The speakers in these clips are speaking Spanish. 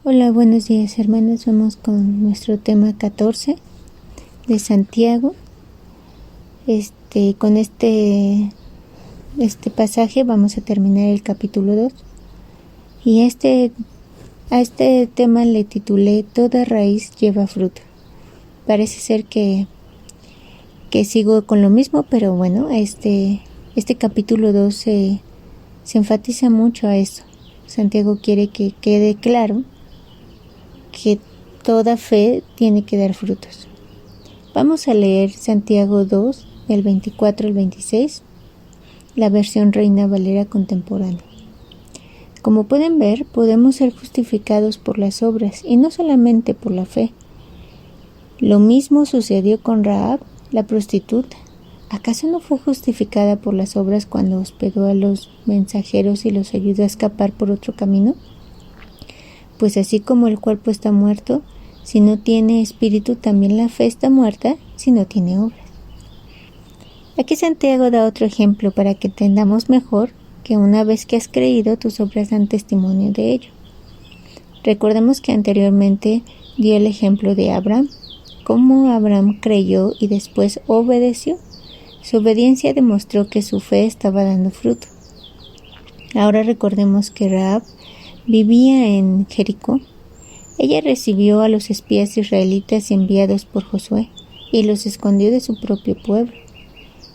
Hola, buenos días hermanos. Vamos con nuestro tema 14 de Santiago. Con este pasaje vamos a terminar el capítulo 2. Y a este tema le titulé Toda raíz lleva fruto. Parece ser que sigo con lo mismo, pero bueno, este capítulo 2 se enfatiza mucho a eso. Santiago quiere que quede claro que toda fe tiene que dar frutos. Vamos a leer Santiago 2, del 24 al 26, la versión Reina Valera contemporánea. Como pueden ver, podemos ser justificados por las obras y no solamente por la fe. Lo mismo sucedió con Rahab, la prostituta. ¿Acaso no fue justificada por las obras cuando hospedó a los mensajeros y los ayudó a escapar por otro camino? Pues así como el cuerpo está muerto, si no tiene espíritu, también la fe está muerta si no tiene obras. Aquí Santiago da otro ejemplo para que entendamos mejor que una vez que has creído, tus obras dan testimonio de ello. Recordemos que anteriormente dio el ejemplo de Abraham, cómo Abraham creyó y después obedeció. Su obediencia demostró que su fe estaba dando fruto. Ahora recordemos que Rahab vivía en Jericó. Ella recibió a los espías israelitas enviados por Josué y los escondió de su propio pueblo.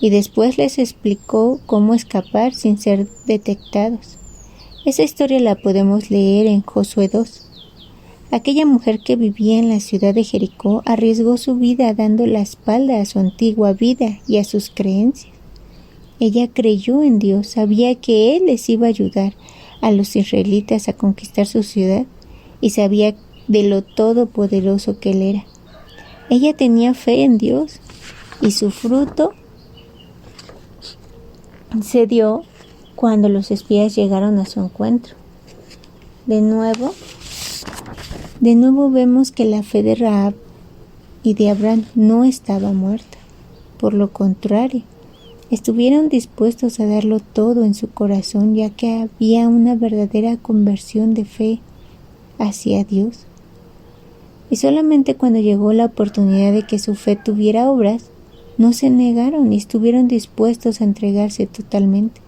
Y después les explicó cómo escapar sin ser detectados. Esa historia la podemos leer en Josué 2. Aquella mujer que vivía en la ciudad de Jericó arriesgó su vida dando la espalda a su antigua vida y a sus creencias. Ella creyó en Dios, sabía que Él les iba a ayudar a los israelitas a conquistar su ciudad y sabía de lo todopoderoso que Él era. Ella tenía fe en Dios y su fruto se dio cuando los espías llegaron a su encuentro. De nuevo vemos que la fe de Rahab y de Abraham no estaba muerta. Por lo contrario, estuvieron dispuestos a darlo todo en su corazón, ya que había una verdadera conversión de fe hacia Dios. Y solamente cuando llegó la oportunidad de que su fe tuviera obras, no se negaron y estuvieron dispuestos a entregarse totalmente.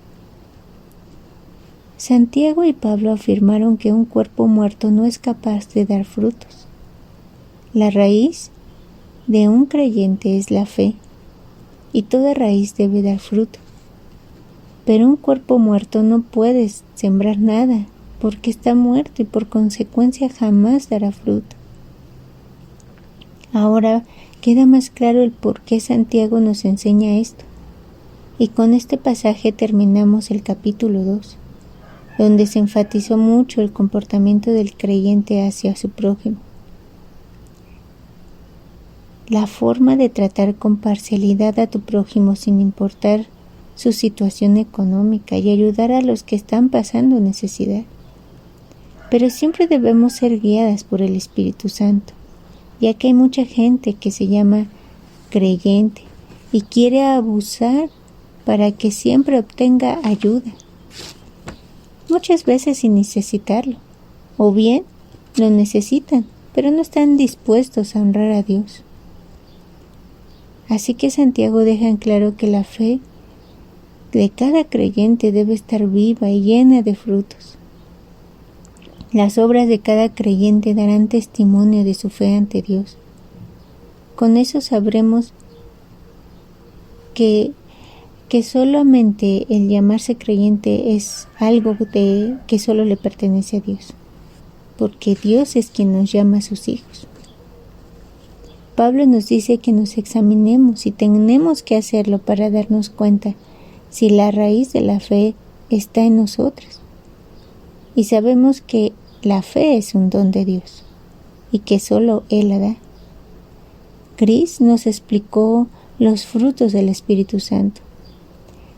Santiago y Pablo afirmaron que un cuerpo muerto no es capaz de dar frutos. La raíz de un creyente es la fe, y toda raíz debe dar fruto. Pero un cuerpo muerto no puede sembrar nada, porque está muerto y por consecuencia jamás dará fruto. Ahora queda más claro el por qué Santiago nos enseña esto. Y con este pasaje terminamos el capítulo 2, donde se enfatizó mucho el comportamiento del creyente hacia su prójimo. La forma de tratar con parcialidad a tu prójimo sin importar su situación económica y ayudar a los que están pasando necesidad. Pero siempre debemos ser guiadas por el Espíritu Santo, ya que hay mucha gente que se llama creyente y quiere abusar para que siempre obtenga ayuda, muchas veces sin necesitarlo, o bien lo necesitan, pero no están dispuestos a honrar a Dios. Así que Santiago deja en claro que la fe de cada creyente debe estar viva y llena de frutos. Las obras de cada creyente darán testimonio de su fe ante Dios. Con eso sabremos que solamente el llamarse creyente es algo que solo le pertenece a Dios, porque Dios es quien nos llama a sus hijos. Pablo nos dice que nos examinemos y tenemos que hacerlo para darnos cuenta si la raíz de la fe está en nosotros. Y sabemos que la fe es un don de Dios y que solo Él la da. Chris nos explicó los frutos del Espíritu Santo.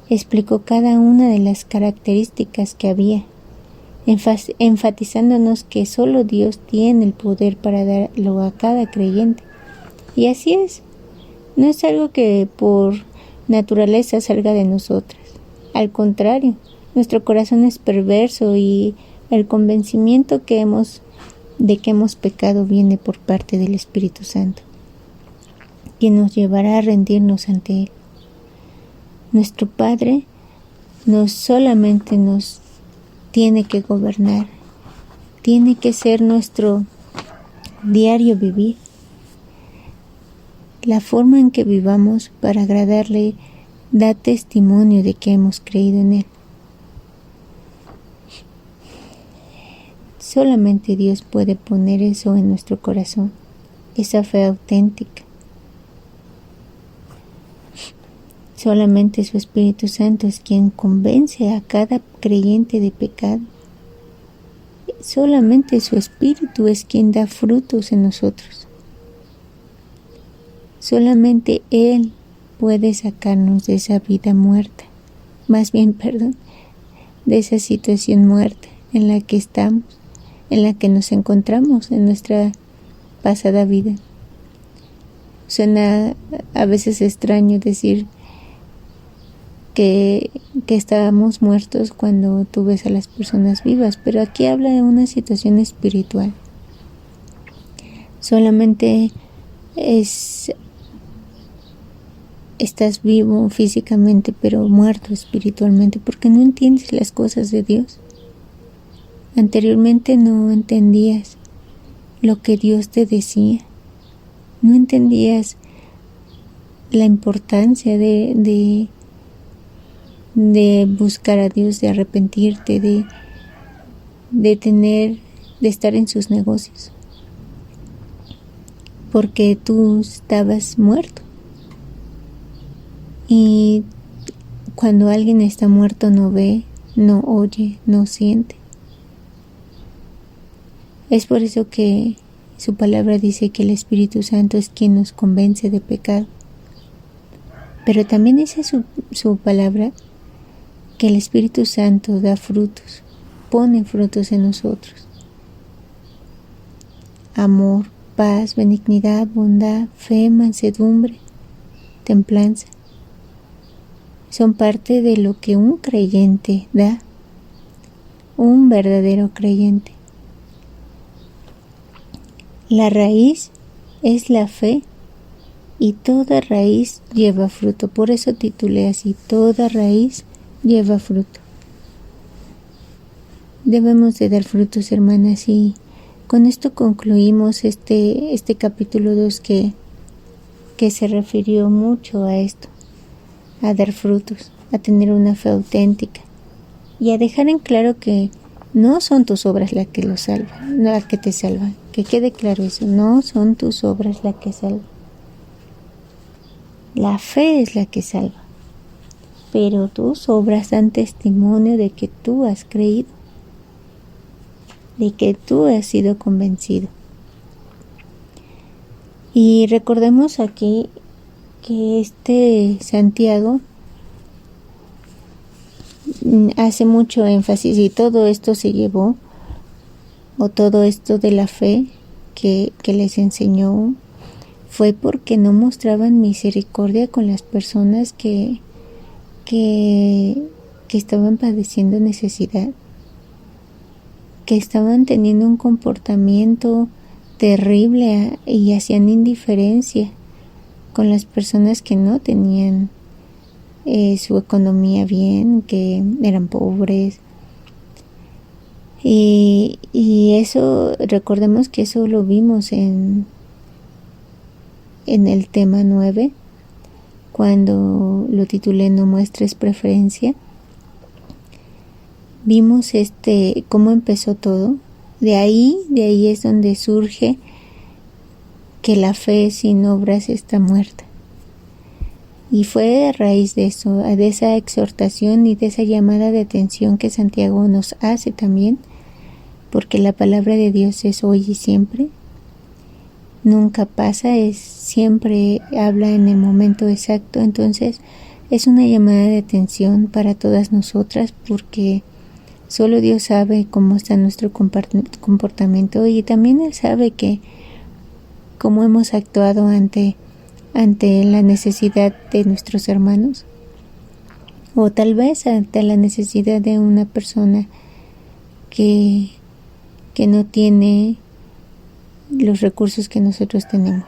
Explicó cada una de las características que había, enfatizándonos que solo Dios tiene el poder para darlo a cada creyente. Y así es, no es algo que por naturaleza salga de nosotras. Al contrario, nuestro corazón es perverso y el convencimiento que hemos de que hemos pecado viene por parte del Espíritu Santo, quien nos llevará a rendirnos ante Él. Nuestro Padre no solamente nos tiene que gobernar, tiene que ser nuestro diario vivir, la forma en que vivamos para agradarle da testimonio de que hemos creído en Él. Solamente Dios puede poner eso en nuestro corazón, esa fe auténtica. Solamente su Espíritu Santo es quien convence a cada creyente de pecado. Solamente su Espíritu es quien da frutos en nosotros. Solamente Él puede sacarnos de esa vida muerta, de esa situación muerta en la que estamos, en la que nos encontramos en nuestra pasada vida. Suena a veces extraño decir que estábamos muertos cuando tú ves a las personas vivas, pero aquí habla de una situación espiritual. Solamente estás vivo físicamente, pero muerto espiritualmente, porque no entiendes las cosas de Dios. Anteriormente no entendías lo que Dios te decía, no entendías la importancia de buscar a Dios, de arrepentirte, de estar en sus negocios, porque tú estabas muerto. Y cuando alguien está muerto no ve, no oye, no siente. Es por eso que su palabra dice que el Espíritu Santo es quien nos convence de pecado. Pero también dice su palabra que el Espíritu Santo da frutos, pone frutos en nosotros. Amor, paz, benignidad, bondad, fe, mansedumbre, templanza. Son parte de lo que un creyente da, un verdadero creyente. La raíz es la fe y toda raíz lleva fruto. Por eso titulé así, toda raíz lleva fruto. Debemos de dar frutos, hermanas, y con esto concluimos este capítulo 2 que se refirió mucho a esto, a dar frutos, a tener una fe auténtica y a dejar en claro que no son tus obras las que las que te salvan. Que quede claro eso, no son tus obras las que salvan. La fe es la que salva, pero tus obras dan testimonio de que tú has creído, de que tú has sido convencido. Y recordemos aquí que Santiago hace mucho énfasis, y todo esto se llevó, o todo esto de la fe que les enseñó, fue porque no mostraban misericordia con las personas que estaban padeciendo necesidad, que estaban teniendo un comportamiento terrible y hacían indiferencia con las personas que no tenían su economía bien, que eran pobres. Y eso, recordemos que eso lo vimos en el tema 9, cuando lo titulé No muestres preferencia. Vimos cómo empezó todo. De ahí es donde surge que la fe sin obras está muerta. Y fue a raíz de eso, de esa exhortación y de esa llamada de atención que Santiago nos hace también, porque la palabra de Dios es hoy y siempre. Nunca pasa, siempre habla en el momento exacto. Entonces es una llamada de atención para todas nosotras, porque solo Dios sabe cómo está nuestro comportamiento, y también Él sabe cómo hemos actuado ante la necesidad de nuestros hermanos, o tal vez ante la necesidad de una persona que no tiene los recursos que nosotros tenemos.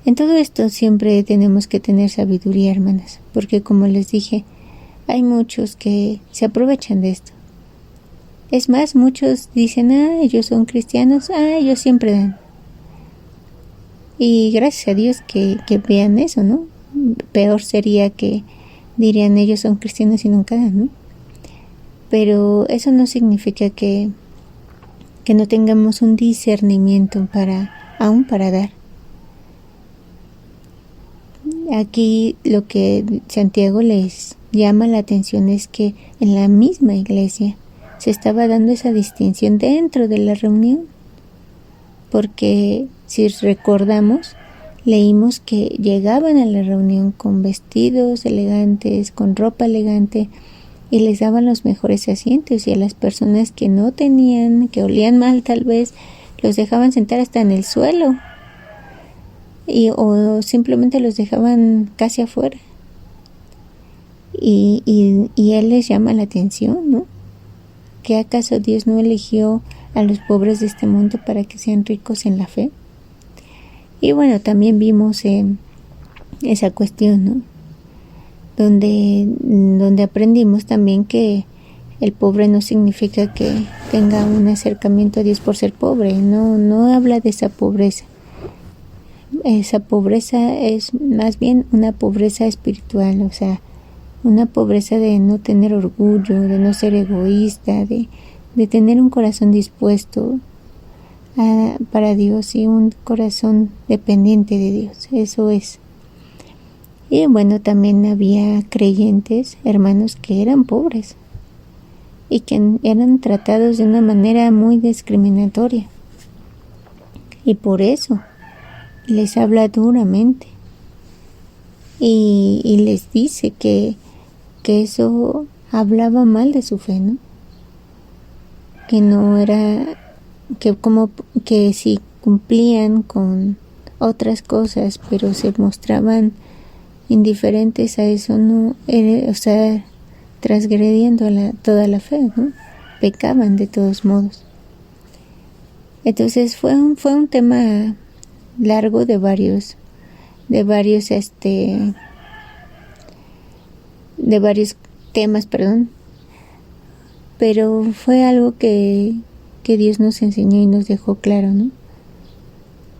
En todo esto siempre tenemos que tener sabiduría, hermanas, porque como les dije, hay muchos que se aprovechan de esto. Es más, muchos dicen, ellos son cristianos, ellos siempre dan. Y gracias a Dios que vean eso, ¿no? Peor sería que dirían, ellos son cristianos y nunca dan, ¿no? Pero eso no significa que no tengamos un discernimiento aún para dar. Aquí lo que Santiago les llama la atención es que en la misma iglesia se estaba dando esa distinción dentro de la reunión, porque si recordamos, leímos que llegaban a la reunión con vestidos elegantes, con ropa elegante, y les daban los mejores asientos, y a las personas que no tenían, que olían mal tal vez, los dejaban sentar hasta en el suelo, o simplemente los dejaban casi afuera. Y él les llama la atención, ¿no? ¿Que acaso Dios no eligió a los pobres de este mundo para que sean ricos en la fe? Y bueno, también vimos esa cuestión, ¿no? Donde aprendimos también que el pobre no significa que tenga un acercamiento a Dios por ser pobre. No habla de esa pobreza. Esa pobreza es más bien una pobreza espiritual, o sea, una pobreza de no tener orgullo, de no ser egoísta, de tener un corazón dispuesto para Dios y un corazón dependiente de Dios. Eso es. Y bueno, también había creyentes, hermanos, que eran pobres y que eran tratados de una manera muy discriminatoria. Y por eso les habla duramente y les dice que eso hablaba mal de su fe, ¿no? Que no era, que si cumplían con otras cosas, pero se mostraban indiferentes a eso, no era, o sea, transgrediendo toda la fe, ¿no? Pecaban de todos modos. Entonces fue un tema largo de varios temas, pero fue algo que Dios nos enseñó y nos dejó claro, ¿no?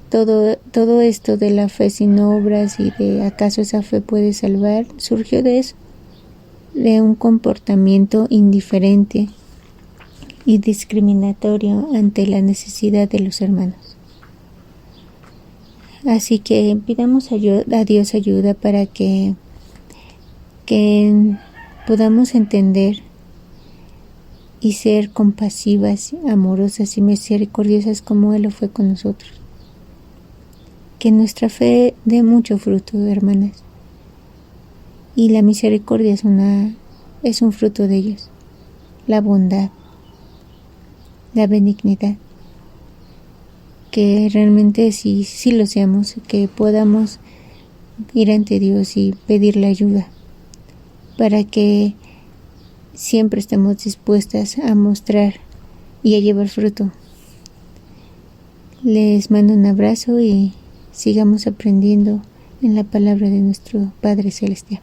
Todo esto de la fe sin obras y de acaso esa fe puede salvar, surgió de eso, de un comportamiento indiferente y discriminatorio ante la necesidad de los hermanos. Así que pidamos a Dios ayuda para que podamos entender y ser compasivas, amorosas y misericordiosas como Él lo fue con nosotros. Que nuestra fe dé mucho fruto, hermanas. Y la misericordia es un fruto de ellos. La bondad, la benignidad. Que realmente sí lo seamos, que podamos ir ante Dios y pedirle ayuda para que siempre estemos dispuestas a mostrar y a llevar fruto. Les mando un abrazo y sigamos aprendiendo en la palabra de nuestro Padre Celestial.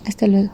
Hasta luego.